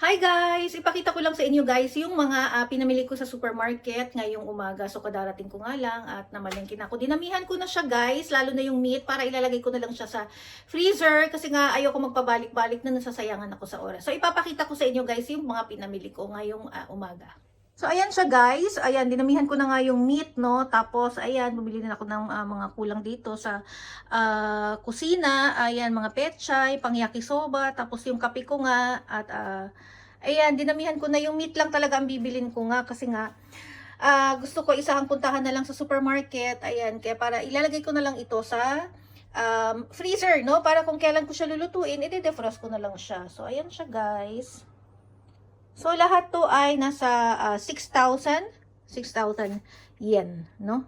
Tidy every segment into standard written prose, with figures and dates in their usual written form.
Hi guys! Ipakita ko lang sa inyo guys yung mga pinamili ko sa supermarket ngayong umaga. So kadarating ko nga lang at namalengke na ako. Dinamihan ko na siya guys, lalo na yung meat para ilalagay ko na lang siya sa freezer kasi nga ayoko magpabalik-balik na nasasayangan ako sa oras. So ipapakita ko sa inyo guys yung mga pinamili ko ngayong umaga. So, ayan siya guys. Ayan, dinamihan ko na nga yung meat, no? Tapos, ayan, bumili na ako ng mga kulang dito sa kusina. Ayan, mga pechay, pang yakisoba. Tapos, yung kape ko nga. At, ayan, dinamihan ko na yung meat lang talaga ang bibilin ko nga. Kasi nga, gusto ko isahang puntahan na lang sa supermarket. Ayan, kaya para ilalagay ko na lang ito sa freezer, no? Para kung kailan ko siya lulutuin, i-defrost ko na lang siya. So, ayan siya guys. So, lahat to ay nasa 6,000 yen, no?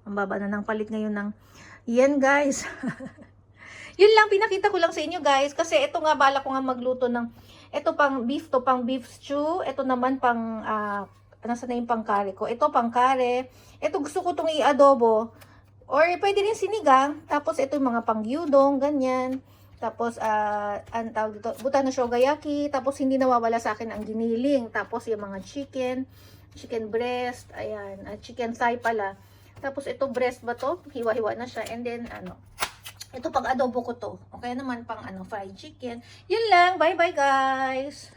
Ang baba na ng palit ngayon ng yen, guys. Yun lang, pinakita ko lang sa inyo, guys. Kasi ito nga, bala ko nga magluto ng, ito pang beef, to pang beef stew. Ito naman pang, nasa na yung pang kare ko. Ito pang kare. Ito gusto ko itong i-adobo. Or pwede rin sinigang. Tapos ito yung mga pang gyudong, ganyan. Tapos, ang tawag dito, buta na shogayaki. Tapos, hindi nawawala sa akin ang giniling. Tapos, yung mga chicken breast, ayan, chicken thigh pala. Tapos, ito breast ba to? Hiwa-hiwa na siya. And then, ito pang adobo ko to. Okay naman, pang fried chicken. Yun lang. Bye-bye, guys!